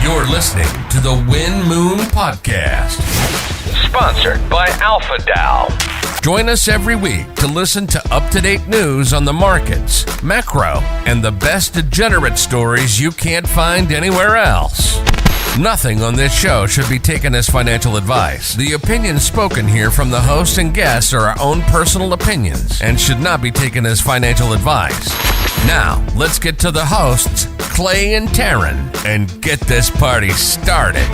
You're listening to the WENMOON Podcast, sponsored by Alpha Dow. Join us every week to listen to up-to-date news on the markets, macro, and the best degenerate stories you can't find anywhere else. Nothing on this show should be taken as financial advice. The opinions spoken here from the host and guests are our own personal opinions and should not be taken as financial advice. Now, let's get to the hosts, Clay and Taryn, and get this party started.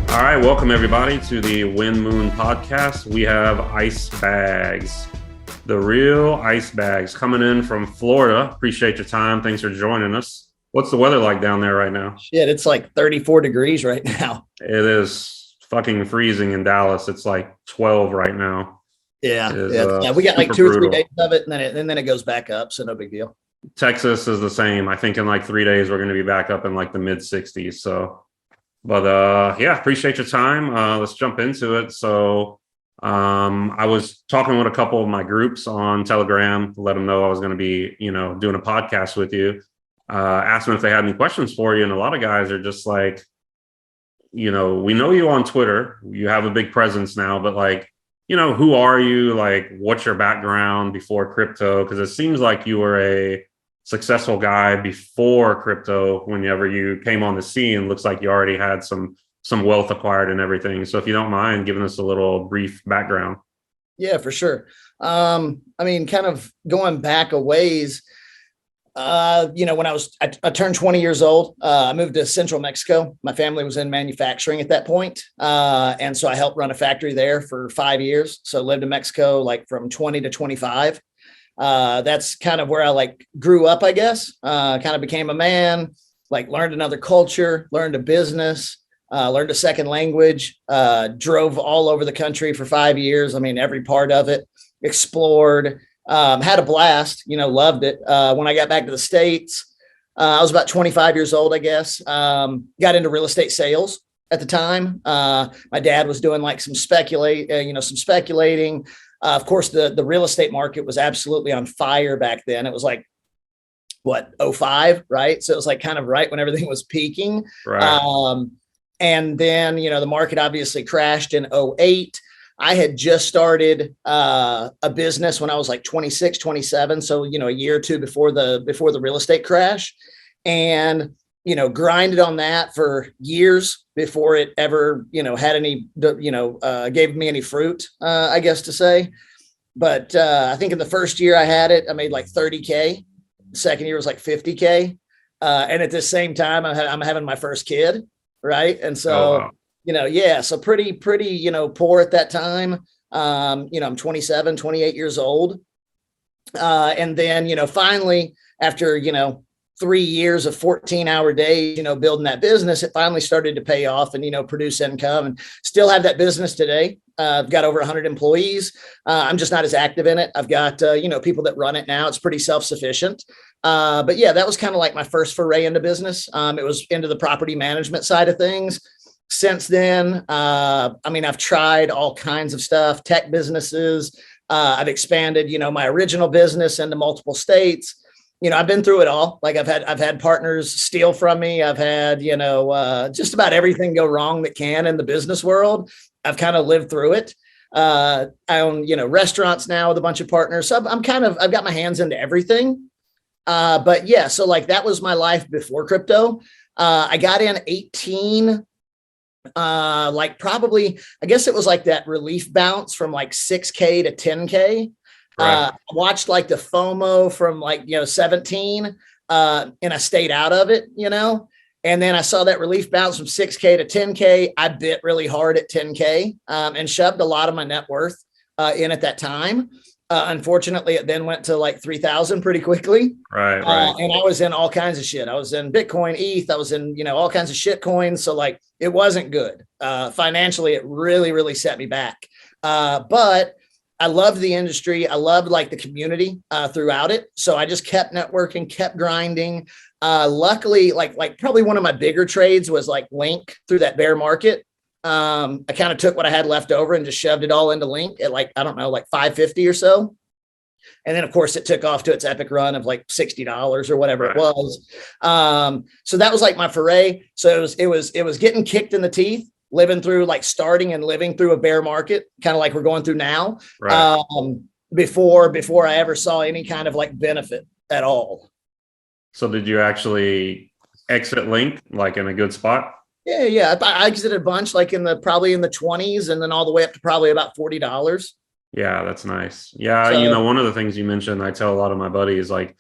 All right, welcome everybody to the WENMOON Podcast. We have WENMOON, the real WENMOON, coming in from Florida. Appreciate your time. Thanks for joining us. What's the weather like down there right now? Shit, it's like 34 degrees right now. It is fucking freezing in Dallas. It's like 12 right now. Yeah, we got like 2 or 3 days of it, and then it goes back up, so no big deal. Texas is the same. I think in like 3 days we're going to be back up in like the mid 60s. So, but yeah, appreciate your time. Let's jump into it. So, I was talking with a couple of my groups on Telegram, let them know I was going to be, doing a podcast with you. Asked them if they had any questions for you, and a lot of guys are just like, we know you on Twitter. You have a big presence now, but like, who are you? Like, what's your background before crypto? Because it seems like you were a successful guy before crypto. Whenever you came on the scene, looks like you already had some wealth acquired and everything. So if you don't mind giving us a little brief background. Yeah, for sure. Kind of going back a ways, when I turned 20 years old, I moved to central Mexico. My family was in manufacturing at that point. And so I helped run a factory there for 5 years. So lived in Mexico, like from 20 to 25. That's kind of where I grew up, I guess, kind of became a man, learned another culture, learned a business, learned a second language, drove all over the country for 5 years. I mean, every part of it, explored. Had a blast, loved it. When I got back to the States, I was about 25 years old, I guess. Got into real estate sales at the time. My dad was doing some speculating. Of course, the real estate market was absolutely on fire back then. It was 05, right? So it was kind of right when everything was peaking. Right. And then, the market obviously crashed in 08. I had just started a business when I was 26, 27. So, a year or two before the real estate crash, and, grinded on that for years before it ever, had any, gave me any fruit, I guess to say. But I think in the first year I had it, I made $30K. The second year was $50K. And at the same time, I'm having my first kid. Right. And so, oh, wow. So pretty, poor at that time. I'm 27, 28 years old. And then, finally, after, 3 years of 14-hour days, building that business, it finally started to pay off and, produce income, and still have that business today. I've got over 100 employees. I'm just not as active in it. I've got, people that run it now. It's pretty self-sufficient. But yeah, that was kind of my first foray into business. It was into the property management side of things. Since then, I've tried all kinds of stuff, tech businesses. I've expanded, my original business into multiple states. I've been through it all. I've had partners steal from me. I've had, just about everything go wrong that can in the business world. I've kind of lived through it. I own, restaurants now with a bunch of partners. So I've got my hands into everything. But yeah, so that was my life before crypto. I got in 18. Probably, I guess it was that relief bounce from 6K to 10K. Right. Watched the FOMO from 17, and I stayed out of it, and then I saw that relief bounce from 6K to 10K. I bit really hard at 10K, and shoved a lot of my net worth, in at that time. Unfortunately, it then went to 3,000 pretty quickly. Right. And I was in all kinds of shit. I was in Bitcoin, ETH. I was in, all kinds of shit coins. So it wasn't good. Financially, it really, really set me back. But I loved the industry. I loved the community throughout it. So I just kept networking, kept grinding. Luckily, probably one of my bigger trades was Link through that bear market. I kind of took what I had left over and just shoved it all into Link at 550 or so. And then of course it took off to its epic run of like $60 or whatever it was. So that was like my foray. So it was getting kicked in the teeth, living through like starting and living through a bear market, kind of like we're going through now. Right. Before I ever saw any kind of like benefit at all. So did you actually exit Link like in a good spot? Yeah. I exited a bunch, like probably in the 20s, and then all the way up to probably about $40. Yeah, that's nice. Yeah, so, one of the things you mentioned, I tell a lot of my buddies, like,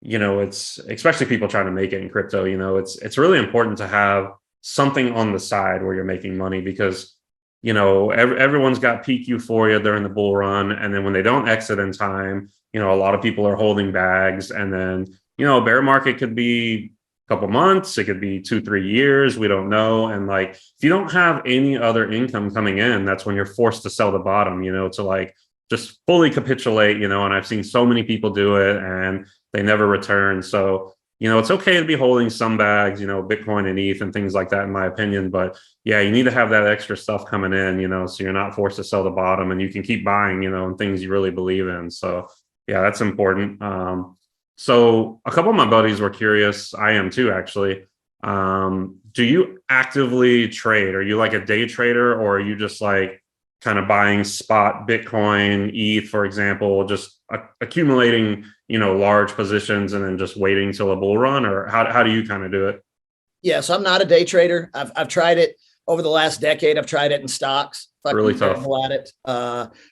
it's especially people trying to make it in crypto. It's really important to have something on the side where you're making money, because everyone's got peak euphoria during the bull run, and then when they don't exit in time, a lot of people are holding bags, and then a bear market could be a couple months, it could be 2-3 years, we don't know. And like, if you don't have any other income coming in, that's when you're forced to sell the bottom, to like just fully capitulate, and I've seen so many people do it and they never return. So it's okay to be holding some bags, Bitcoin and ETH and things like that, in my opinion. But yeah, you need to have that extra stuff coming in, so you're not forced to sell the bottom, and you can keep buying, and things you really believe in. So yeah, that's important. So a couple of my buddies were curious. I am too, actually. Do you actively trade? Are you like a day trader, or are you just like kind of buying spot Bitcoin, ETH, for example, just accumulating, large positions and then just waiting till a bull run? Or how do you kind of do it? Yeah, so I'm not a day trader. I've tried it over the last decade. I've tried it in stocks. Really tough. Terrible at it.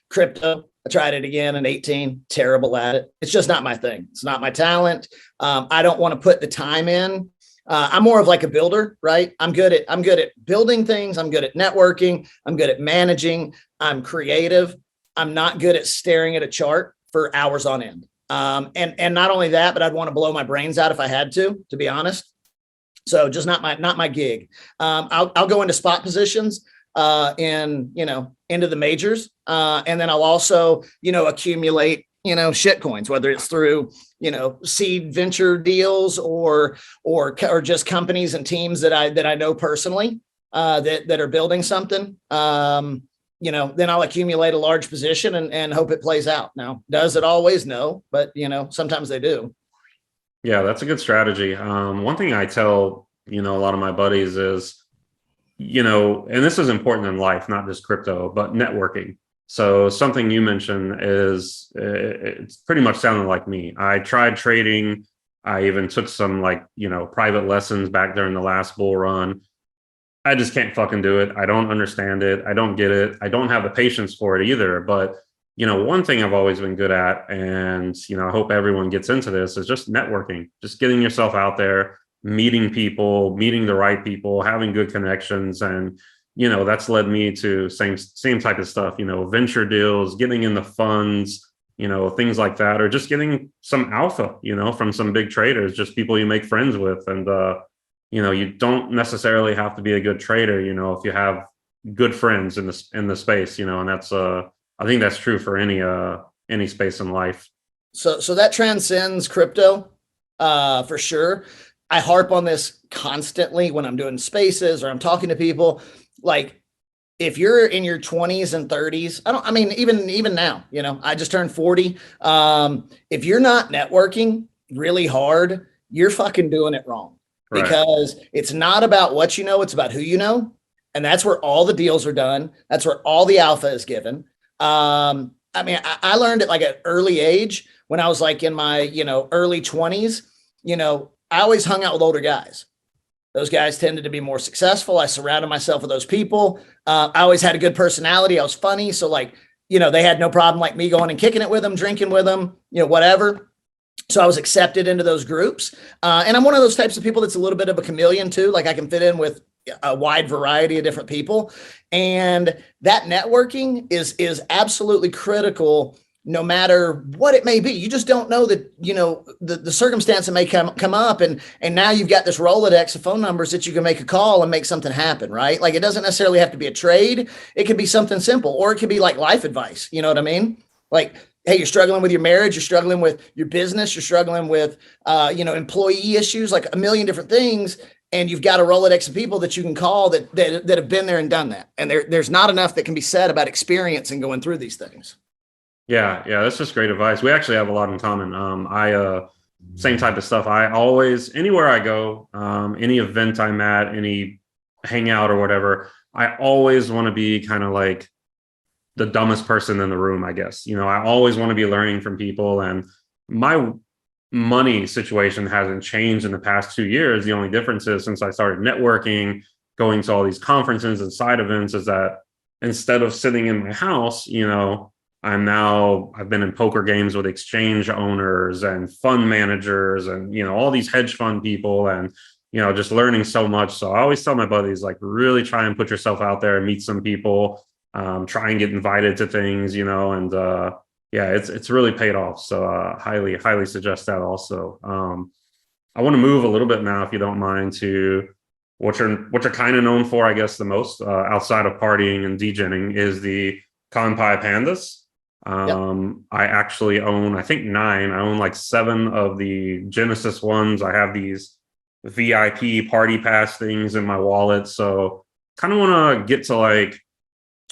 Crypto, I tried it again in 18. Terrible at it. It's just not my thing. It's not my talent. I don't want to put the time in. I'm more of like a builder, right? I'm good at building things. I'm good at networking. I'm good at managing. I'm creative. I'm not good at staring at a chart for hours on end. And not only that, but I'd want to blow my brains out if I had to be honest. So just not my gig. I'll go into spot positions into the majors. And then I'll also, accumulate, shit coins, whether it's through, seed venture deals or just companies and teams that I know personally, that are building something. Then I'll accumulate a large position and hope it plays out. Now, does it always? No, but sometimes they do. Yeah, that's a good strategy. One thing I tell, a lot of my buddies is, and this is important in life, not just crypto, but networking. So something you mentioned is, it's pretty much sounded like me. I tried trading. I even took some private lessons back during the last bull run. I just can't fucking do it. I don't understand it. I don't get it. I don't have the patience for it either. But, one thing I've always been good at, and, I hope everyone gets into this, is just networking, just getting yourself out there, meeting people, meeting the right people, having good connections. And, that's led me to same type of stuff, venture deals, getting in the funds, things like that, or just getting some alpha, from some big traders, just people you make friends with. And, you don't necessarily have to be a good trader, if you have good friends in the space, and that's, I think that's true for any space in life. So that transcends crypto, for sure. I harp on this constantly when I'm doing spaces or I'm talking to people. Like, if you're in your 20s and 30s, even now, I just turned 40. If you're not networking really hard, you're fucking doing it wrong. Right. Because it's not about what you know, it's about who you know. And that's where all the deals are done. That's where all the alpha is given. I learned at like an early age when I was like in my, early 20s, I always hung out with older guys. Those guys tended to be more successful. I surrounded myself with those people. I always had a good personality. I was funny. So they had no problem like me going and kicking it with them, drinking with them, whatever. So I was accepted into those groups. And I'm one of those types of people that's a little bit of a chameleon too. Like, I can fit in with a wide variety of different people. And that networking is absolutely critical, no matter what it may be. You just don't know that, the circumstance that may come up. And now you've got this Rolodex of phone numbers that you can make a call and make something happen, right? Like, it doesn't necessarily have to be a trade. It could be something simple, or it could be like life advice. You know what I mean? Like, hey, you're struggling with your marriage, you're struggling with your business, you're struggling with, employee issues, like a million different things. And you've got a Rolodex of people that you can call that have been there and done that. And there's not enough that can be said about experience and going through these things. Yeah, that's just great advice. We actually have a lot in common. Same type of stuff. I always, anywhere I go, any event I'm at, any hangout or whatever, I always want to be kind of like the dumbest person in the room, I guess. I always want to be learning from people, and my money situation hasn't changed in the past 2 years. The only difference is since I started networking, going to all these conferences and side events, is that instead of sitting in my house, I've been in poker games with exchange owners and fund managers and, all these hedge fund people, and, just learning so much. So I always tell my buddies, like, really try and put yourself out there and meet some people, try and get invited to things, and it's really paid off. So highly suggest that also. I want to move a little bit now, if you don't mind, to what you're kind of known for, I guess, the most outside of partying and DJing is the Kanpai Pandas. I actually own, I think 9. I own like 7 of the Genesis ones. I have these VIP party pass things in my wallet. So kind of want to get to like,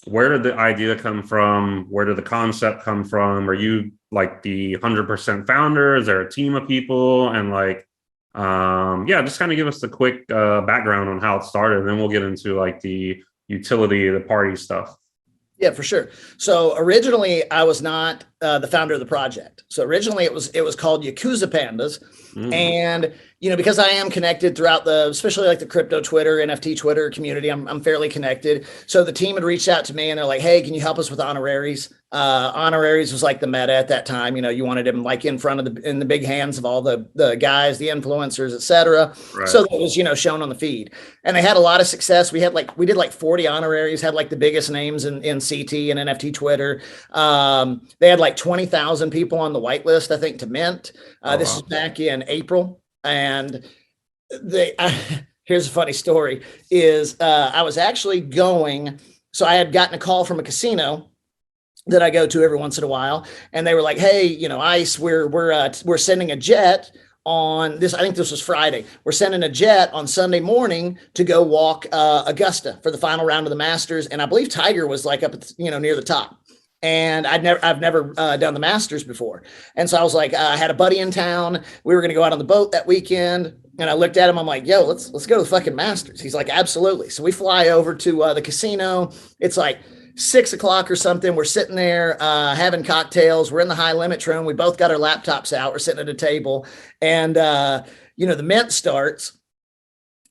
where did the idea come from? Where did the concept come from? Are you like the 100% founder? Is there a team of people? And like, just kind of give us the quick background on how it started. And then we'll get into like the utility, the party stuff. Yeah, for sure. So originally I was not the founder of the project. So originally it was called Yakuza Pandas. And, because I am connected throughout especially like the crypto Twitter, NFT Twitter community, I'm fairly connected. So the team had reached out to me and they're like, hey, can you help us with honoraries? Honoraries was like the meta at that time. You wanted them like in front of in the big hands of all the guys, the influencers, et cetera. Right. So that was, shown on the feed, and they had a lot of success. We did like 40 honoraries, had like the biggest names in CT and NFT Twitter. They had like 20,000 people on the whitelist, I think, to mint. This is back in April. And here's a funny story is I was actually so I had gotten a call from a casino that I go to every once in a while. And they were like, hey, ICE, we're sending a jet on this. I think this was Friday. We're sending a jet on Sunday morning to go walk Augusta for the final round of the Masters. And I believe Tiger was like up at, near the top. And I've never done the Masters before. And so I was like, I had a buddy in town. We were going to go out on the boat that weekend. And I looked at him. I'm like, yo, let's go to the fucking Masters. He's like, absolutely. So we fly over to the casino. It's like 6 o'clock or something. We're sitting there having cocktails. We're in the high limit room. We both got our laptops out. We're sitting at a table. And, the mint starts.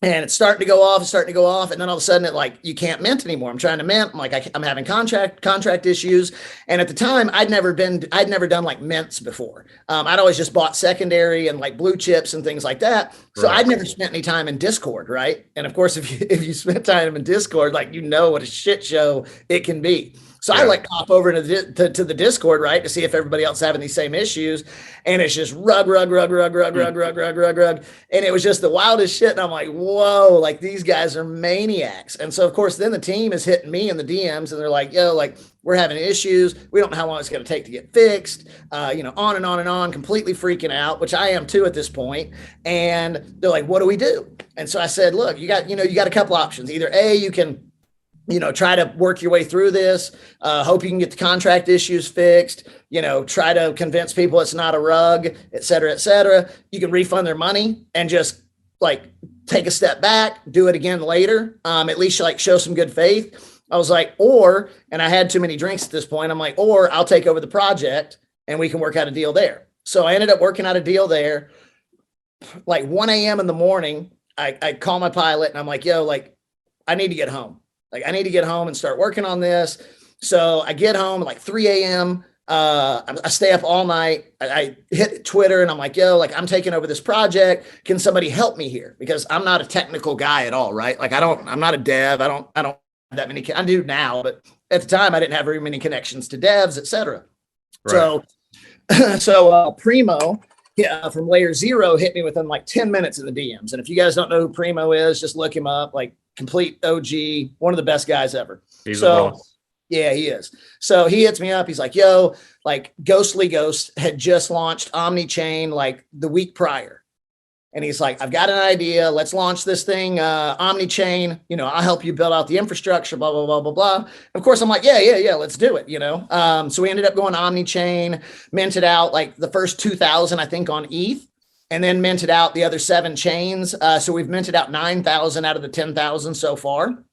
And it's starting to go off. And then all of a sudden you can't mint anymore. I'm trying to mint. I'm like, I'm having contract issues. And at the time I'd never done like mints before. I'd always just bought secondary and like blue chips and things like that. So I'd never spent any time in Discord. Right. And of course, if you spend time in Discord, like, what a shit show it can be. So I like hop over to the Discord, right, to see if everybody else is having these same issues. And it's just rug. And it was just the wildest shit. And I'm like, whoa, like these guys are maniacs. And so, of course, then the team is hitting me in the DMs and they're like, yo, like we're having issues. We don't know how long it's going to take to get fixed, on and on and on, completely freaking out, which I am too at this point. And they're like, what do we do? And so I said, look, you got a couple options. Either A, you can try to work your way through this, hope you can get the contract issues fixed, try to convince people it's not a rug, et cetera, et cetera. You can refund their money and just like take a step back, do it again later. At least like show some good faith. I was like, and I had too many drinks at this point. I'm like, or I'll take over the project and we can work out a deal there. So I ended up working out a deal there. Like 1 a.m. in the morning, I call my pilot and I'm like, yo, like I need to get home. Like I need to get home and start working on this. So I get home at like 3 a.m. I stay up all night. I hit Twitter and I'm like, yo, like I'm taking over this project. Can somebody help me here? Because I'm not a technical guy at all, right? Like I'm not a dev. I don't have that many. I do now, but at the time I didn't have very many connections to devs, et cetera. Right. So Primo from Layer Zero hit me within like 10 minutes in the DMs. And if you guys don't know who Primo is, just look him up. Like complete OG, one of the best guys ever. Yeah, he is. So he hits me up. He's like, yo, like Ghostly Ghost had just launched Omni Chain like the week prior. And he's like, I've got an idea. Let's launch this thing, omni-chain. I'll help you build out the infrastructure, blah, blah, blah, blah, blah. Of course, I'm like, yeah, let's do it, So we ended up going omni-chain, minted out like the first 2,000, I think, on ETH, and then minted out the other 7 chains. So we've minted out 9,000 out of the 10,000 so far.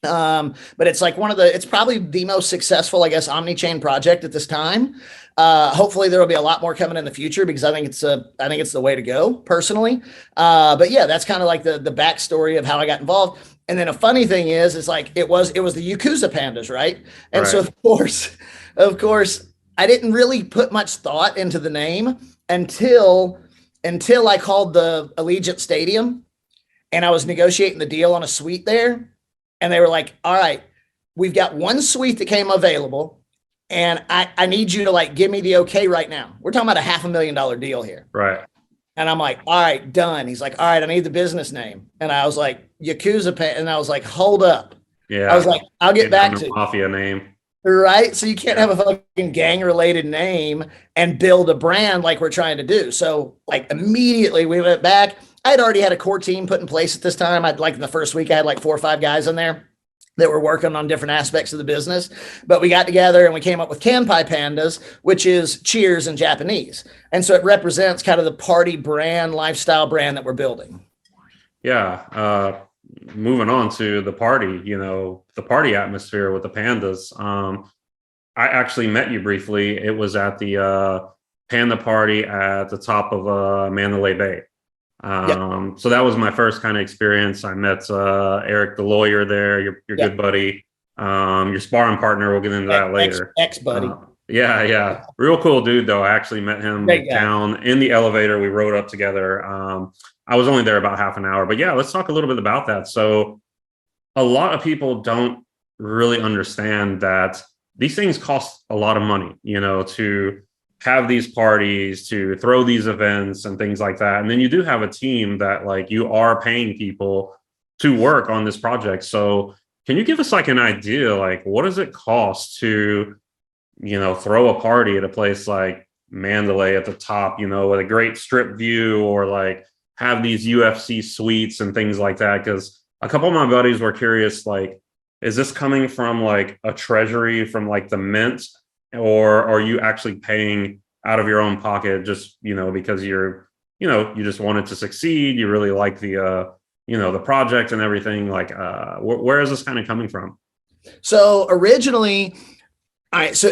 But it's like it's probably the most successful, I guess, omni-chain project at this time. Hopefully there will be a lot more coming in the future because I think it's the way to go personally. But yeah, that's kind of like the backstory of how I got involved. And then a funny thing is like, it was the Yakuza Pandas, right? And right. So of course, I didn't really put much thought into the name until I called the Allegiant Stadium and I was negotiating the deal on a suite there. And they were like, all right, we've got one suite that came available and I need you to like, give me the okay right now. We're talking about a $500,000 deal here. Right. And I'm like, all right, done. He's like, all right, I need the business name. And I was like, and I was like, hold up. Yeah. I was like, I'll get back to mafia name. Right. So you can't have a fucking gang related name and build a brand like we're trying to do. So like immediately we went back. I'd already had a core team put in place at this time. I'd like in the first week, I had like 4 or 5 guys in there that were working on different aspects of the business. But we got together and we came up with Kanpai Pandas, which is cheers in Japanese. And so it represents kind of the party brand, lifestyle brand that we're building. Yeah. Moving on to the party, the party atmosphere with the Pandas. I actually met you briefly. It was at the Panda party at the top of Mandalay Bay. Yep. So that was my first kind of experience. I met Eric, the lawyer there, your yep. good buddy, your sparring partner. We'll get into that later. Ex-buddy. Yeah. Real cool dude, though. I actually met him down in the elevator. We rode up together. I was only there about half an hour. But yeah, let's talk a little bit about that. So a lot of people don't really understand that these things cost a lot of money, to have these parties, to throw these events and things like that. And then you do have a team that like you are paying people to work on this project. So can you give us like an idea, like what does it cost to, throw a party at a place like Mandalay at the top, with a great strip view, or like have these UFC suites and things like that? Because a couple of my buddies were curious, like, is this coming from like a treasury from like the mint? Or are you actually paying out of your own pocket just, because you just wanted to succeed. You really like the, the project and everything. Like, where is this kind of coming from? So originally, all right, so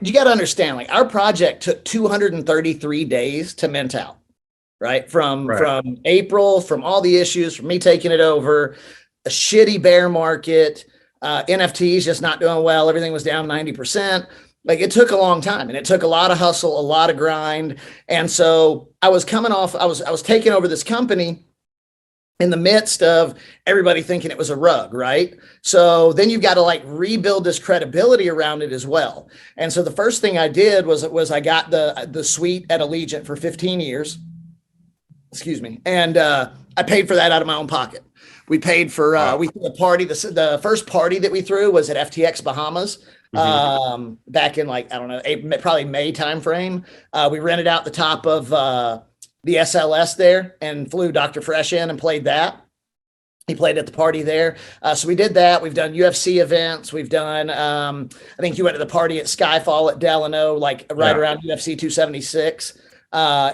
you got to understand, like our project took 233 days to mint out, right? From April, from all the issues, from me taking it over, a shitty bear market, NFTs just not doing well. Everything was down 90%. Like it took a long time and it took a lot of hustle, a lot of grind. And so I was taking over this company in the midst of everybody thinking it was a rug, right? So then you've got to like rebuild this credibility around it as well. And so the first thing I did was I got the suite at Allegiant for 15 years. Excuse me. And I paid for that out of my own pocket. We paid for we threw a party. The first party that we threw was at FTX Bahamas. Back in like, I don't know, probably May timeframe. We rented out the top of the SLS there and flew Dr. Fresh in and played that. He played at the party there. So we did that. We've done UFC events. We've done, I think you went to the party at Skyfall at Delano, like right around UFC 276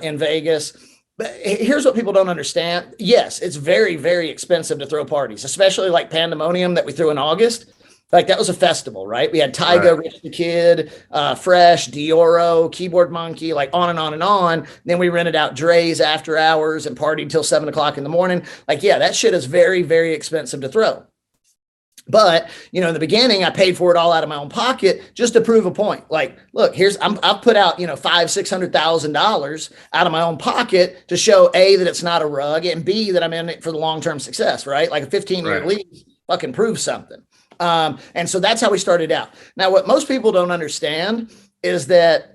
in Vegas. But here's what people don't understand. Yes, it's very, very expensive to throw parties, especially like Pandemonium that we threw in August. Like that was a festival, right? We had Tyga, Rich the Kid, Fresh, Dioro, Keyboard Monkey, like on and on and on. Then we rented out Dre's after hours and partied till 7 o'clock in the morning. Like, yeah, that shit is very, very expensive to throw. But, in the beginning, I paid for it all out of my own pocket just to prove a point. Like, look, I've put out, $500,000-$600,000 out of my own pocket to show A, that it's not a rug, and B, that I'm in it for the long-term success, right? Like a 15-year lease fucking proves something. And so that's how we started out. Now, what most people don't understand is that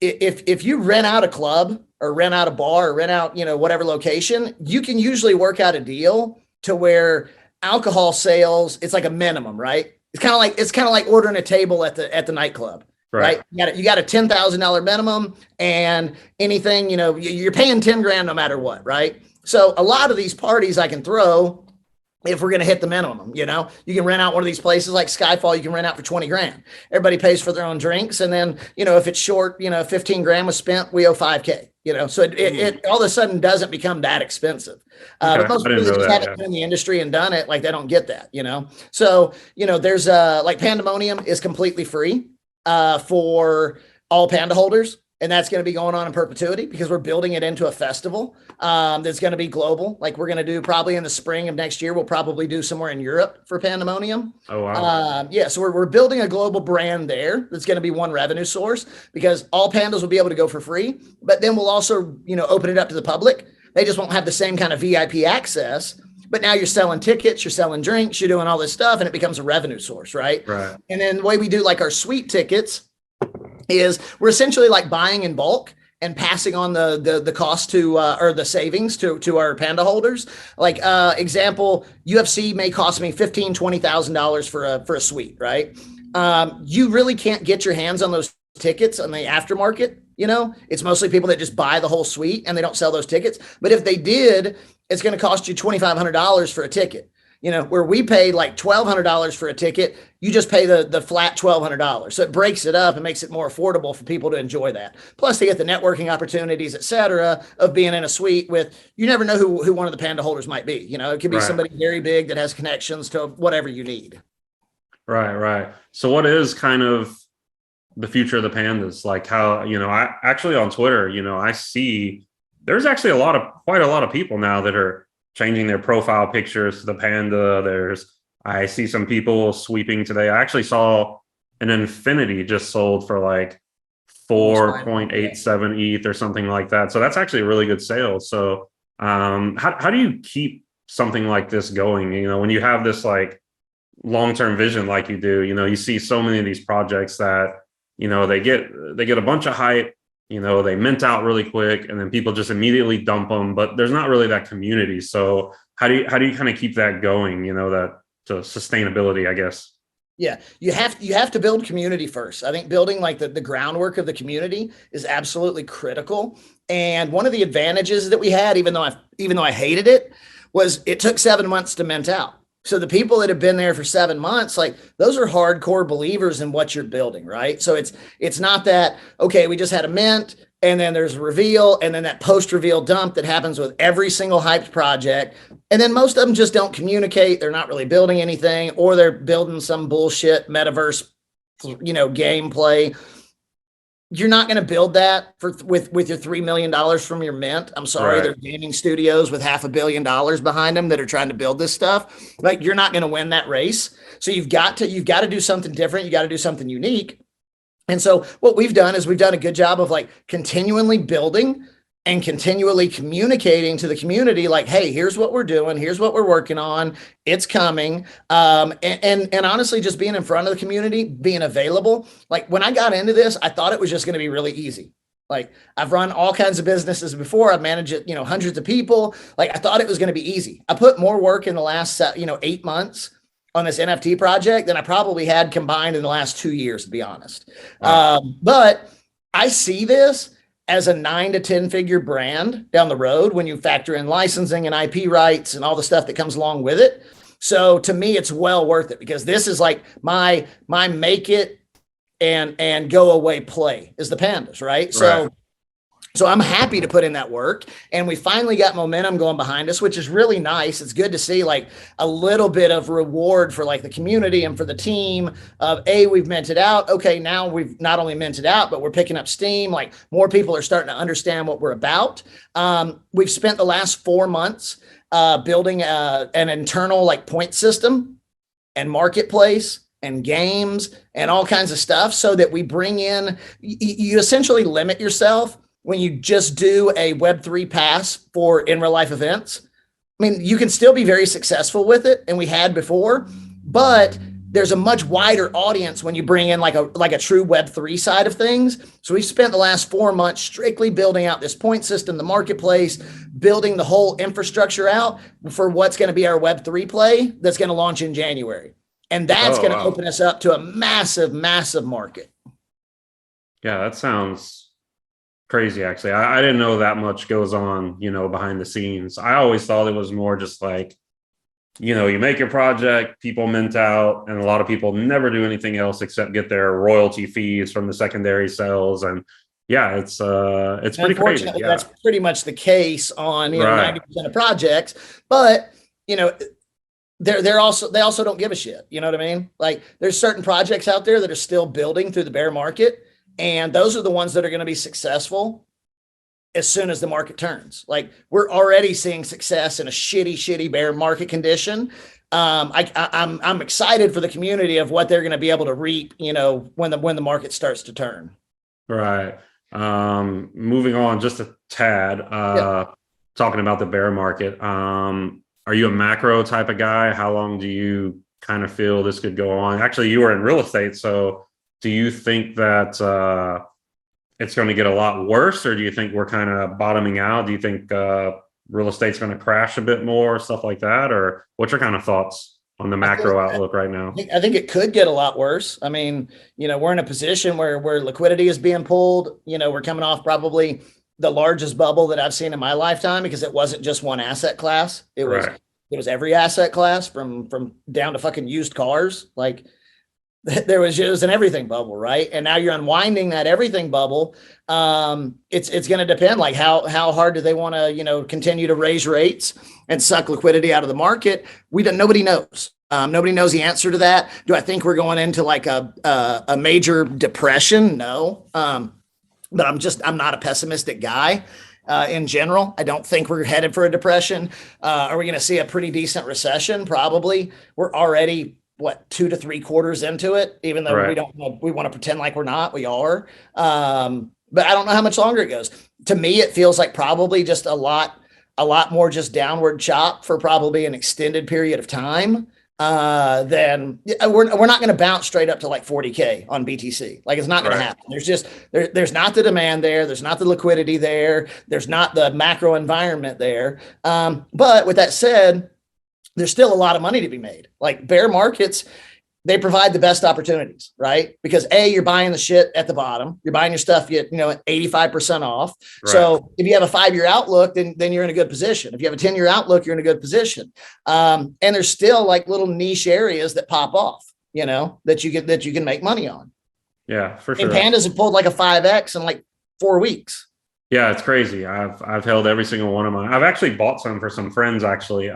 if you rent out a club or rent out a bar or rent out, whatever location, you can usually work out a deal to where alcohol sales, it's like a minimum, right? It's kind of like ordering a table at the nightclub. right? You got a $10,000 minimum, and anything, you're paying 10 grand no matter what, right? So a lot of these parties I can throw if we're going to hit the minimum. You can rent out one of these places like Skyfall, you can rent out for 20 grand. Everybody pays for their own drinks. And then, if it's short, 15 grand was spent, we owe 5K, so it all of a sudden doesn't become that expensive. But most people that just haven't been in the industry and done it, like they don't get that, So, there's like Pandemonium is completely free for all panda holders. And that's going to be going on in perpetuity because we're building it into a festival that's going to be global. Like we're going to do probably in the spring of next year. We'll probably do somewhere in Europe for Pandemonium. Oh, wow. So we're building a global brand there. That's going to be one revenue source because all pandas will be able to go for free. But then we'll also, open it up to the public. They just won't have the same kind of VIP access. But now you're selling tickets, you're selling drinks, you're doing all this stuff, and it becomes a revenue source, right? Right. And then the way we do like our suite tickets is we're essentially like buying in bulk and passing on the cost to or the savings to our panda holders. Like example, UFC may cost me $15,000-$20,000 for a suite, right? You really can't get your hands on those tickets on the aftermarket. It's mostly people that just buy the whole suite and they don't sell those tickets. But if they did, it's going to cost you $2,500 for a ticket. Where we paid like $1,200 for a ticket, you just pay the flat $1,200. So it breaks it up and makes it more affordable for people to enjoy that. Plus they get the networking opportunities, et cetera, of being in a suite with, you never know who one of the panda holders might be. It could be somebody very big that has connections to whatever you need. Right. So what is kind of the future of the pandas? Like how, I actually on Twitter, I see there's actually quite a lot of people now that are changing their profile pictures to the panda. I see some people sweeping today. I actually saw an Infinity just sold for like 4.87 ETH or something like that. So that's actually a really good sale. So how do you keep something like this going? When you have this like long-term vision like you do, you see so many of these projects that, they get a bunch of hype, they mint out really quick and then people just immediately dump them, but there's not really that community. So how do you kind of keep that going, that to sustainability, I guess? Yeah, you have to build community first. I think building like the groundwork of the community is absolutely critical. And one of the advantages that we had, even though I hated it, was it took 7 months to mint out. So the people that have been there for 7 months, like those are hardcore believers in what you're building, right? So it's not that, okay, we just had a mint and then there's a reveal and then that post-reveal dump that happens with every single hyped project. And then most of them just don't communicate. They're not really building anything, or they're building some bullshit metaverse, gameplay. You're not going to build that with your $3 million from your mint. I'm sorry. Right. There's gaming studios with $500 million behind them that are trying to build this stuff. Like you're not going to win that race. So you've got to do something different. You got to do something unique. And so what we've done is we've done a good job of like continually building and continually communicating to the community, like, hey, here's what we're doing. Here's what we're working on. It's coming. And honestly, just being in front of the community, being available. Like when I got into this, I thought it was just going to be really easy. Like I've run all kinds of businesses before. I've managed, hundreds of people. Like I thought it was going to be easy. I put more work in the last, 8 months on this NFT project than I probably had combined in the last 2 years, to be honest. Wow. But I see this as a 9 to 10 figure brand down the road when you factor in licensing and IP rights and all the stuff that comes along with it. So to me, it's well worth it because this is like my make it and go away play is the pandas, right? So I'm happy to put in that work, and we finally got momentum going behind us, which is really nice. It's good to see like a little bit of reward for like the community and for the team of we've minted out. Okay, now we've not only minted out, but we're picking up steam. Like more people are starting to understand what we're about. We've spent the last 4 months building an internal like point system and marketplace and games and all kinds of stuff so that we bring in, you essentially limit yourself when you just do a Web3 pass for in real life events. I mean, you can still be very successful with it, and we had before, but there's a much wider audience when you bring in like a true Web3 side of things. So we spent the last 4 months strictly building out this point system, the marketplace, building the whole infrastructure out for what's going to be our Web3 play that's going to launch in January. And that's going to open us up to a massive, massive market. Yeah, that sounds crazy. Actually, I didn't know that much goes on, behind the scenes. I always thought it was more just like, you make your project, people mint out, and a lot of people never do anything else except get their royalty fees from the secondary sales. And yeah, it's pretty crazy. Unfortunately, Yeah. that's pretty much the case on Right. 90% of projects. But they also don't give a shit. You know what I mean? Like there's certain projects out there that are still building through the bear market, and those are the ones that are going to be successful as soon as the market turns. We're already seeing success in a shitty bear market condition. I'm excited for the community of what they're going to be able to reap, when the market starts to turn. Right. Moving on just a tad, talking about the bear market. Are you a macro type of guy? How long do you kind of feel this could go on? Actually, you were in real estate, so do you think that it's going to get a lot worse, or do you think we're kind of bottoming out? Do you think real estate's going to crash a bit more, stuff like that? Or what's your kind of thoughts on the macro outlook right now? I think it could get a lot worse. I mean, we're in a position where liquidity is being pulled. We're coming off probably the largest bubble that I've seen in my lifetime, because it wasn't just one asset class. It was every asset class from down to fucking used cars. Like it was an everything bubble, right? And now you're unwinding that everything bubble. It's going to depend, like how hard do they want to, continue to raise rates and suck liquidity out of the market? Nobody knows. Nobody knows the answer to that. Do I think we're going into like a major depression? No. But I'm not a pessimistic guy. In general, I don't think we're headed for a depression. Are we going to see a pretty decent recession? Probably. We're already 2 to 3 quarters into it, even though we want to pretend like we're not. We are. But I don't know how much longer it goes. To me, it feels like probably just a lot more just downward chop for probably an extended period of time. Then we're not going to bounce straight up to like 40K on BTC. Like it's not going to happen. There's not the demand there. There's not the liquidity there. There's not the macro environment there. But with that said, there's still a lot of money to be made. Like bear markets, they provide the best opportunities, right? Because you're buying the shit at the bottom. You're buying your stuff, at 85% off. Right. So if you have a 5-year outlook, then you're in a good position. If you have a 10-year outlook, you're in a good position. And there's still like little niche areas that pop off, that you can make money on. Yeah, for sure. And Pandas have pulled like a 5X in like 4 weeks. Yeah, it's crazy. I've held every single one of mine. I've actually bought some for some friends, actually.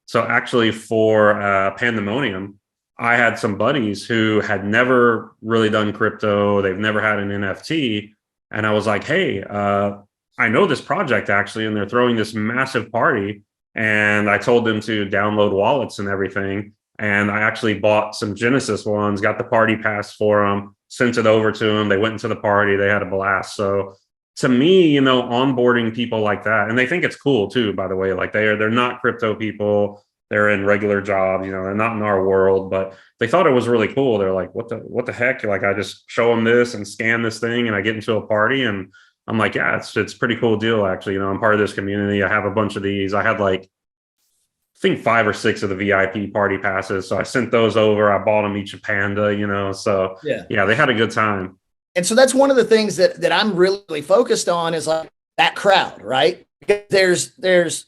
So actually for Pandemonium, I had some buddies who had never really done crypto. They've never had an NFT. And I was like, hey, I know this project actually, and they're throwing this massive party. And I told them to download wallets and everything. And I actually bought some Genesis ones, got the party pass for them, sent it over to them. They went into the party. They had a blast. So to me, onboarding people like that, and they think it's cool too, by the way, like they're not crypto people. They're in regular jobs, they're not in our world, but they thought it was really cool. They're like, what the heck? Like, I just show them this and scan this thing and I get into a party, and I'm like, yeah, it's a pretty cool deal. Actually, I'm part of this community. I have a bunch of these. I had like, I think 5 or 6 of the VIP party passes. So I sent those over. I bought them each a Panda, so yeah, they had a good time. And so that's one of the things that I'm really focused on is like that crowd, right? Because there's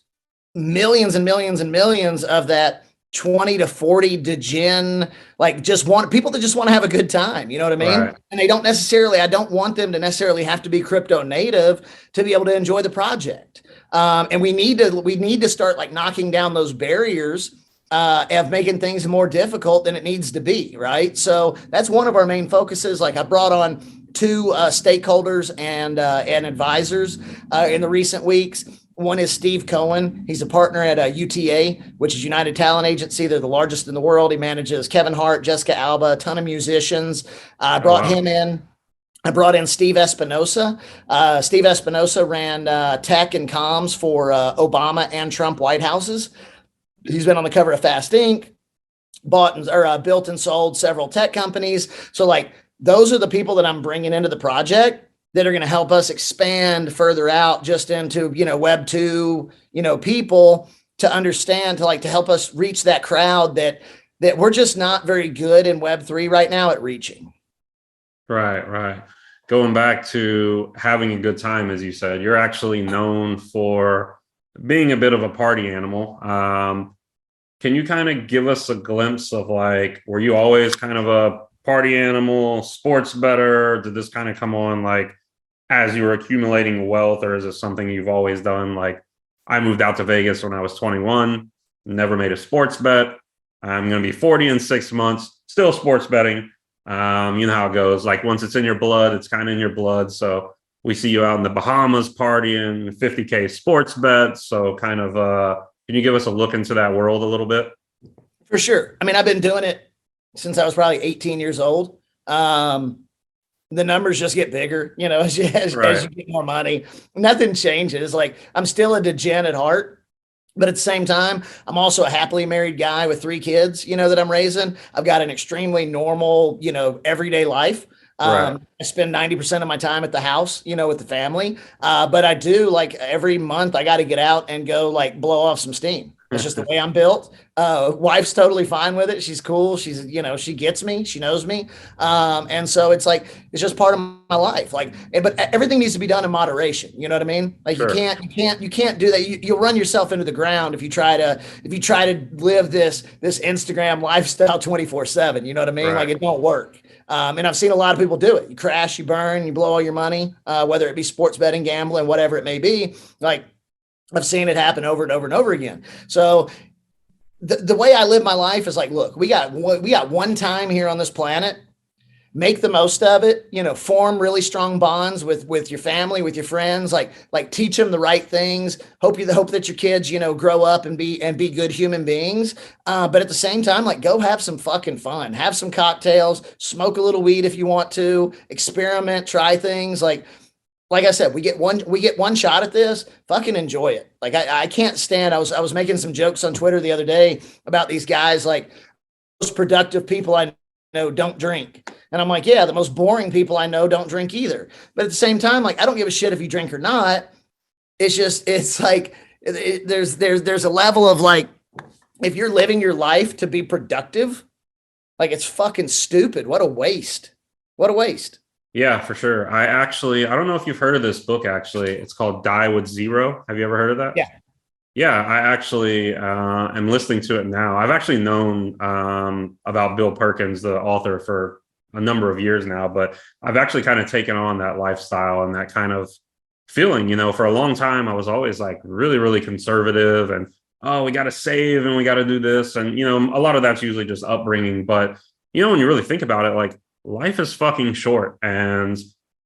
millions and millions and millions of that 20 to 40 degen, like people that just want to have a good time. You know what I mean? Right. And I don't want them to necessarily have to be crypto native to be able to enjoy the project. And we need to start like knocking down those barriers of making things more difficult than it needs to be. Right. So that's one of our main focuses. Like I brought on 2 stakeholders and advisors in the recent weeks. One is Steve Cohen. He's a partner at UTA, which is United Talent Agency. They're the largest in the world. He manages Kevin Hart, Jessica Alba, a ton of musicians. I brought him in. I brought in Steve Espinosa. Steve Espinosa ran tech and comms for Obama and Trump White Houses. He's been on the cover of Fast Inc., built and sold several tech companies. So like those are the people that I'm bringing into the project that are going to help us expand further out just into, Web 2, people to understand, to help us reach that crowd that we're just not very good in Web 3 right now at reaching. Right. going back to having a good time, as you said, you're actually known for being a bit of a party animal. Can you kind of give us a glimpse of like, were you always kind of a party animal, sports bettor? Did this kind of come on like as you were accumulating wealth, or is it something you've always done? Like, I moved out to Vegas when I was 21, never made a sports bet. I'm going to be 40 in 6 months, still sports betting. You know how it goes. Like, once it's in your blood, it's kind of in your blood. So we see you out in the Bahamas partying, 50K sports bets. So kind of, can you give us a look into that world a little bit? For sure. I mean, I've been doing it since I was probably 18 years old. The numbers just get bigger, you know, as you get more money. Nothing changes. Like, I'm still a degen at heart. But at the same time, I'm also a happily married guy with 3 kids, you know, that I'm raising. I've got an extremely normal, you know, everyday life. I spend 90% of my time at the house, you know, with the family. But I do, like, every month I got to get out and go, like, blow off some steam. It's just the way I'm built. Wife's totally fine with it. She's cool. She's, you know, she gets me. She knows me. And so it's like, it's just part of my life. Like, but everything needs to be done in moderation. You know what I mean? Like, sure. you can't do that. You'll run yourself into the ground if you try to live this Instagram lifestyle 24/7. You know what I mean? Right. Like, it don't work. And I've seen a lot of people do it. You crash, you burn, you blow all your money, whether it be sports betting, gambling, whatever it may be. Like, I've seen it happen over and over and over again. So the way I live my life is like, look, we got one time here on this planet. Make the most of it, you know, form really strong bonds with your family, with your friends, like teach them the right things. Hope that your kids, you know, grow up and be good human beings. But at the same time, like, go have some fucking fun, have some cocktails, smoke a little weed if you want to, experiment, try things. Like I said, we get one shot at this. Fucking enjoy it. Like, I can't stand. I was making some jokes on Twitter the other day about these guys. Like, most productive people I know don't drink, and I'm like, yeah, the most boring people I know don't drink either. But at the same time, like, I don't give a shit if you drink or not. It's like there's a level of, like, if you're living your life to be productive, like, it's fucking stupid. What a waste. What a waste. Yeah, for sure. I don't know if you've heard of this book, actually. It's called Die with Zero. Have you ever heard of that? Yeah. Yeah, I actually am listening to it now. I've actually known about Bill Perkins, the author, for a number of years now, but I've actually kind of taken on that lifestyle and that kind of feeling. You know, for a long time, I was always like really, really conservative and, oh, we got to save and we got to do this. And, you know, a lot of that's usually just upbringing. But, you know, when you really think about it, like, life is fucking short, and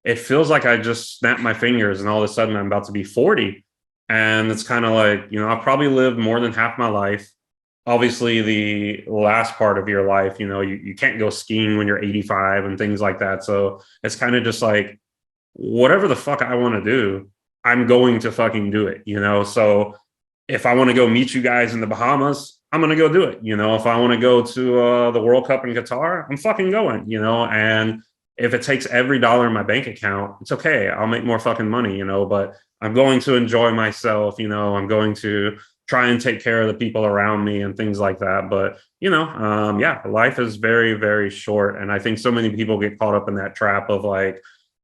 it feels like I just snapped my fingers and all of a sudden I'm about to be 40. And it's kind of like, you know, I've probably lived more than half my life. Obviously, the last part of your life, you know, you can't go skiing when you're 85 and things like that. So it's kind of just like, whatever the fuck I want to do, I'm going to fucking do it, you know? So if I want to go meet you guys in the Bahamas, I'm going to go do it. You know, if I want to go to the World Cup in Qatar, I'm fucking going, you know, and if it takes every dollar in my bank account, it's okay. I'll make more fucking money, you know, but I'm going to enjoy myself. You know, I'm going to try and take care of the people around me and things like that. But, you know, yeah, life is very, very short. And I think so many people get caught up in that trap of, like,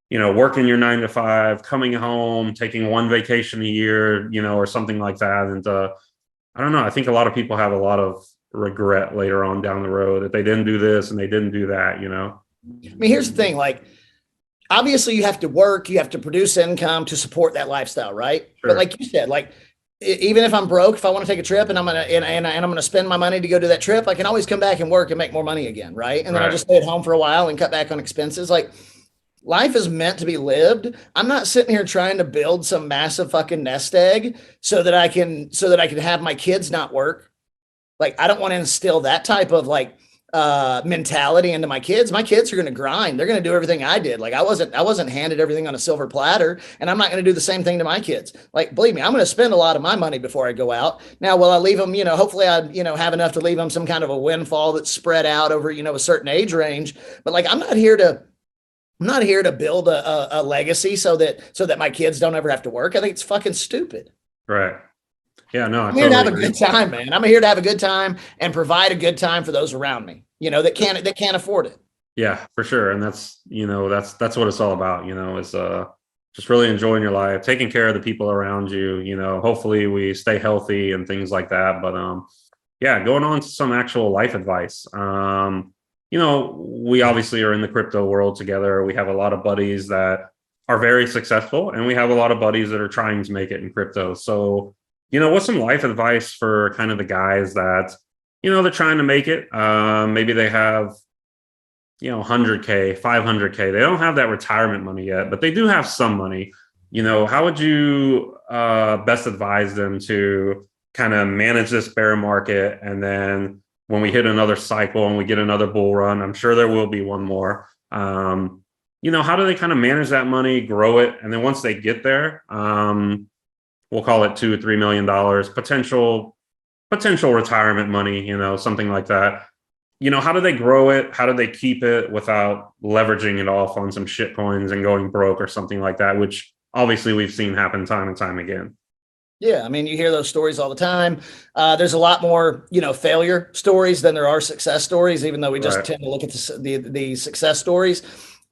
you know, working your 9 to 5, coming home, taking one vacation a year, you know, or something like that. And I don't know. I think a lot of people have a lot of regret later on down the road that they didn't do this and they didn't do that, you know? I mean, here's the thing. Like, obviously you have to work, you have to produce income to support that lifestyle, right? Sure. But like you said, like, even if I'm broke, if I want to take a trip and I'm gonna spend my money to go do that trip, I can always come back and work and make more money again, right? And then I'll just stay at home for a while and cut back on expenses. Like, life is meant to be lived. I'm not sitting here trying to build some massive fucking nest egg so that I can have my kids not work. Like, I don't want to instill that type of, like, mentality into my kids. My kids are going to grind. They're going to do everything I did. Like, I wasn't handed everything on a silver platter, and I'm not going to do the same thing to my kids. Like, believe me, I'm going to spend a lot of my money before I go out. Now, will I leave them, you know, hopefully I, you know, have enough to leave them some kind of a windfall that's spread out over, you know, a certain age range. But, like, I'm not here to build a legacy so that my kids don't ever have to work. I think it's fucking stupid. Right. Yeah, no, I'm here to have a good time, man. I'm here to have a good time and provide a good time for those around me, you know, that can't afford it. Yeah, for sure. And that's what it's all about, is just really enjoying your life, taking care of the people around you, hopefully we stay healthy and things like that. But yeah, going on to some actual life advice. We obviously are in the crypto world together. We have a lot of buddies that are very successful, and we have a lot of buddies that are trying to make it in crypto. So, what's some life advice for kind of the guys that, they're trying to make it? Maybe they have 100K, 500K. They don't have that retirement money yet, but they do have some money. How would you best advise them to kind of manage this bear market? And then when we hit another cycle and we get another bull run, I'm sure there will be one more. How do they kind of manage that money, grow it? And then once they get there, we'll call it $2 or $3 million, potential retirement money, something like that. How do they grow it? How do they keep it without leveraging it off on some shit coins and going broke or something like that, which obviously we've seen happen time and time again. Yeah. I mean, you hear those stories all the time. There's a lot more, failure stories than there are success stories, even though we just tend to look at the success stories.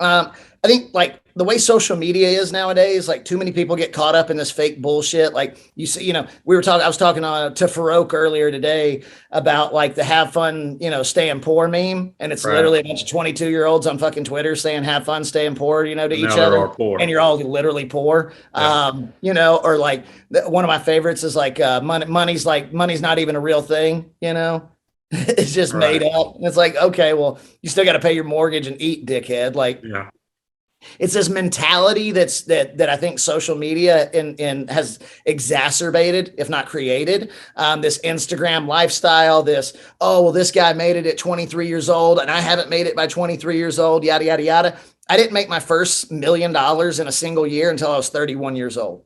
I think like the way social media is nowadays, like too many people get caught up in this fake bullshit. Like you see, I was talking to Farouk earlier today about like the have fun, staying poor meme. And it's literally a bunch of 22-year-olds on fucking Twitter saying have fun staying poor, to each other. And you're all literally poor. Yeah. Or like one of my favorites is like money's not even a real thing, It's just made up. And it's like, okay, well, you still got to pay your mortgage and eat, dickhead. Like, yeah. It's this mentality that I think social media has exacerbated, if not created, this Instagram lifestyle, this guy made it at 23 years old and I haven't made it by 23 years old, yada, yada, yada. I didn't make my first $1 million in a single year until I was 31 years old,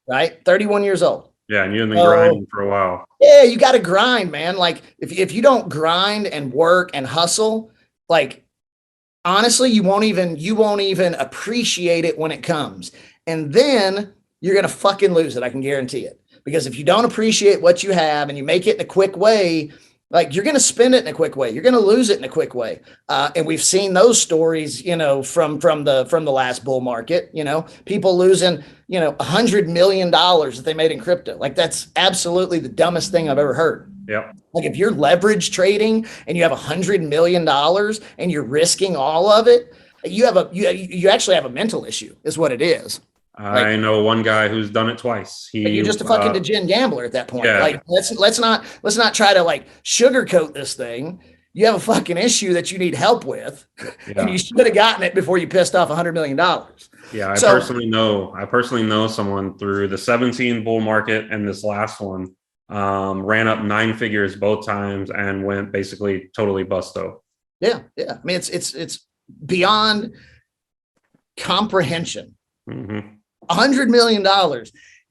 right? 31 years old. Yeah, and you've been grinding for a while. Yeah, you got to grind, man. Like if you don't grind and work and hustle, like honestly, you won't even appreciate it when it comes. And then you're going to fucking lose it. I can guarantee it. Because if you don't appreciate what you have and you make it in a quick way, like you're going to spend it in a quick way. You're going to lose it in a quick way. And we've seen those stories, from the last bull market, people losing, $100 million that they made in crypto. Like that's absolutely the dumbest thing I've ever heard. Yeah. Like if you're leverage trading and you have $100 million and you're risking all of it, you actually have a mental issue is what it is. I know one guy who's done it twice. You're just a fucking degenerate gambler at that point. Yeah. Like let's not try to like sugarcoat this thing. You have a fucking issue that you need help with, and you should have gotten it before you pissed off $100 million. Yeah, I personally know someone through the 17 bull market and this last one ran up 9 figures both times and went basically totally busto. Yeah, yeah. I mean, it's beyond comprehension. Mm-hmm. $100 million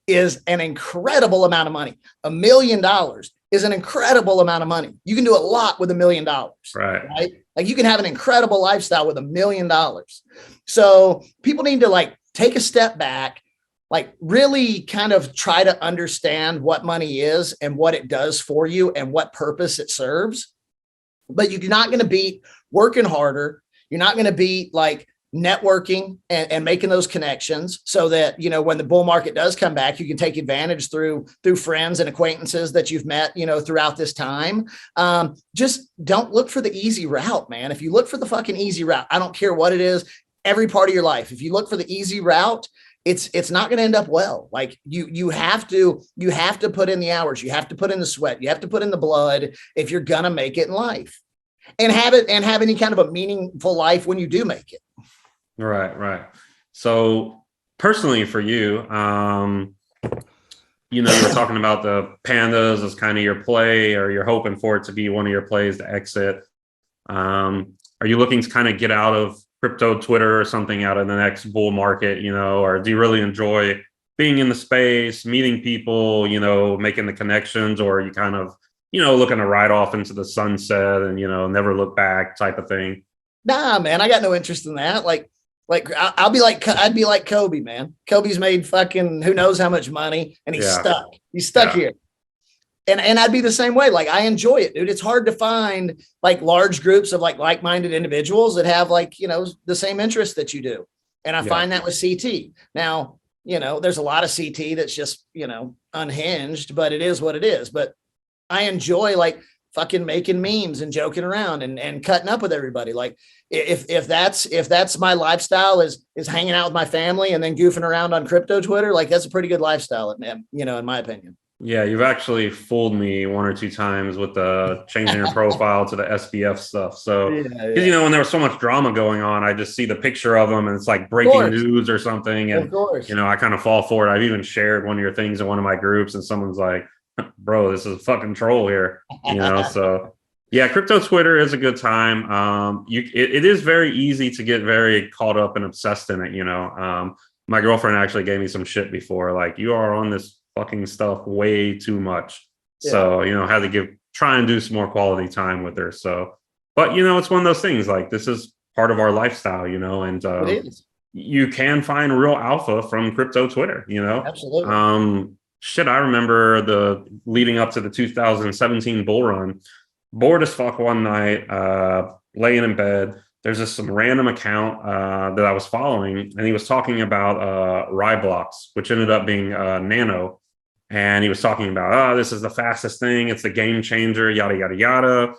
is an incredible amount of money. $1 million is an incredible amount of money. You can do a lot with $1 million, right? Like you can have an incredible lifestyle with $1 million. So people need to like take a step back, like really kind of try to understand what money is and what it does for you and what purpose it serves. But you're not going to beat working harder. You're not going to beat like networking and making those connections so that, when the bull market does come back, you can take advantage through friends and acquaintances that you've met, throughout this time. Just don't look for the easy route, man. If you look for the fucking easy route, I don't care what it is, every part of your life, if you look for the easy route, it's not going to end up well. Like you have to put in the hours, you have to put in the sweat, you have to put in the blood if you're going to make it in life and have any kind of a meaningful life when you do make it. Right. So personally for you, you were talking about the pandas as kind of your play, or you're hoping for it to be one of your plays to exit. Are you looking to kind of get out of crypto Twitter or something out of the next bull market, or do you really enjoy being in the space, meeting people, making the connections, or are you kind of, looking to ride off into the sunset and, never look back type of thing? Nah, man, I got no interest in that. I'd be like Kobe, man. Kobe's made fucking who knows how much money and he's stuck. He's stuck here. And I'd be the same way. Like, I enjoy it, dude. It's hard to find like large groups of like-minded individuals that have like, you know, the same interests that you do. And I find that with CT. Now, you know, there's a lot of CT that's just, you know, unhinged, but it is what it is. But I enjoy like fucking making memes and joking around and cutting up with everybody. Like if that's my lifestyle is hanging out with my family and then goofing around on crypto Twitter, like that's a pretty good lifestyle, you know, in my opinion. Yeah, you've actually fooled me one or two times with the changing your profile to the SBF stuff. So, because you know, when there was so much drama going on, I just see the picture of them and it's like breaking news or something. And, you know, I kind of fall for it. I've even shared one of your things in one of my groups and someone's like, bro, this is a fucking troll here, you know? So yeah, crypto Twitter is a good time. It is very easy to get very caught up and obsessed in it. You know, my girlfriend actually gave me some shit before, like, you are on this fucking stuff way too much. So, you know, had to try and do some more quality time with her. So, but you know, it's one of those things, like, this is part of our lifestyle, you know, and you can find real alpha from crypto Twitter, you know. Absolutely. I remember leading up to the 2017 bull run, bored as fuck one night, laying in bed. There's just some random account that I was following, and he was talking about Ryblocks, which ended up being Nano. And he was talking about, this is the fastest thing. It's the game changer, yada, yada, yada.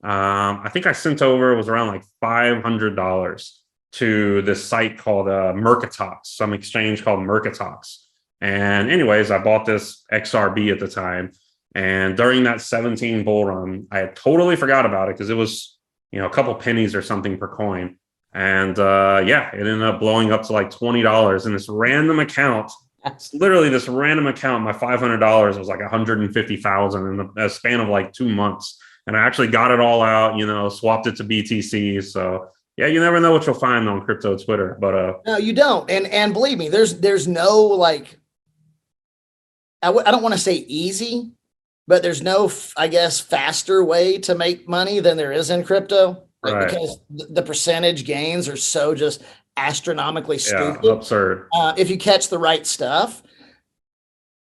I think I sent over, it was around like $500 to this site called Mercatox, some exchange called Mercatox. And anyways, I bought this XRB at the time. And during that 17 bull run, I had totally forgot about it because it was, you know, a couple pennies or something per coin. And it ended up blowing up to like $20 in this random account. It's literally this random account. My $500 was like 150,000 in the span of like 2 months. And I actually got it all out, you know, swapped it to BTC. So yeah, you never know what you'll find on crypto Twitter, but no, you don't. And believe me, there's no like, I don't want to say easy, but there's no, I guess, faster way to make money than there is in crypto, like, because the percentage gains are so just astronomically stupid, absurd. If you catch the right stuff.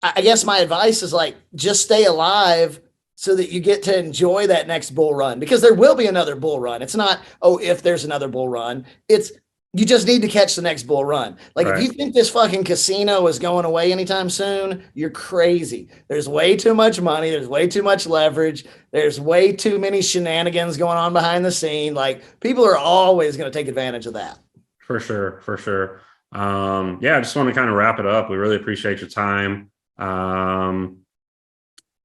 I guess my advice is like, just stay alive so that you get to enjoy that next bull run, because there will be another bull run. It's not, if there's another bull run, it's, you just need to catch the next bull run. Like, if you think this fucking casino is going away anytime soon, you're crazy. There's way too much money. There's way too much leverage. There's way too many shenanigans going on behind the scene. Like, people are always going to take advantage of that. For sure. I just want to kind of wrap it up. We really appreciate your time.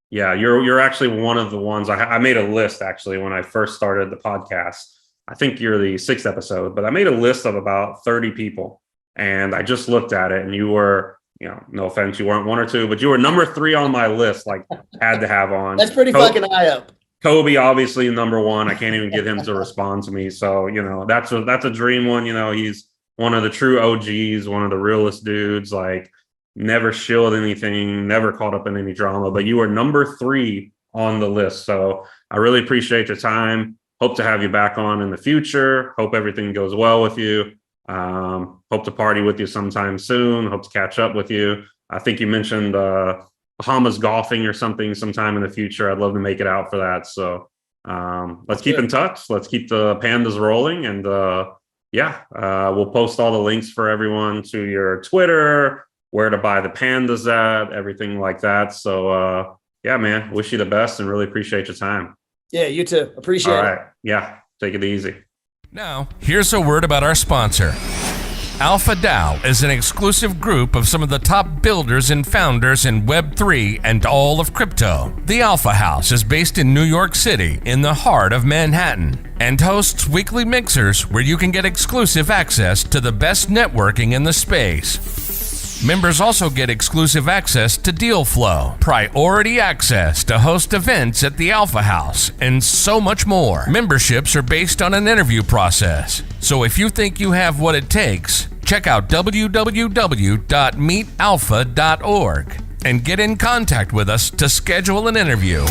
You're actually one of the ones I made a list actually when I first started the podcast. I think you're the 6th episode, but I made a list of about 30 people, and I just looked at it, and you were, you know, no offense, you weren't 1 or 2, but you were number 3 on my list. Like, had to have on. That's pretty fucking high up. Kobe, obviously number 1. I can't even get him to respond to me. So, you know, that's a dream one. You know, he's one of the true OGs, one of the realest dudes, like, never shilled anything, never caught up in any drama, but you were number 3 on the list. So I really appreciate your time. Hope to have you back on in the future. Hope everything goes well with you. Hope to party with you sometime soon. Hope to catch up with you. I think you mentioned Bahamas golfing or something sometime in the future. I'd love to make it out for that. So let's keep in touch. Let's keep the pandas rolling. And we'll post all the links for everyone to your Twitter, where to buy the pandas at, everything like that. So man, wish you the best and really appreciate your time. Yeah, you too. Appreciate it. All right. Yeah, take it easy. Now, here's a word about our sponsor. Alpha DAO is an exclusive group of some of the top builders and founders in Web3 and all of crypto. The Alpha House is based in New York City, in the heart of Manhattan, and hosts weekly mixers where you can get exclusive access to the best networking in the space. Members also get exclusive access to deal flow, priority access to host events at the Alpha House, and so much more. Memberships are based on an interview process. So if you think you have what it takes, check out www.meetalpha.org and get in contact with us to schedule an interview.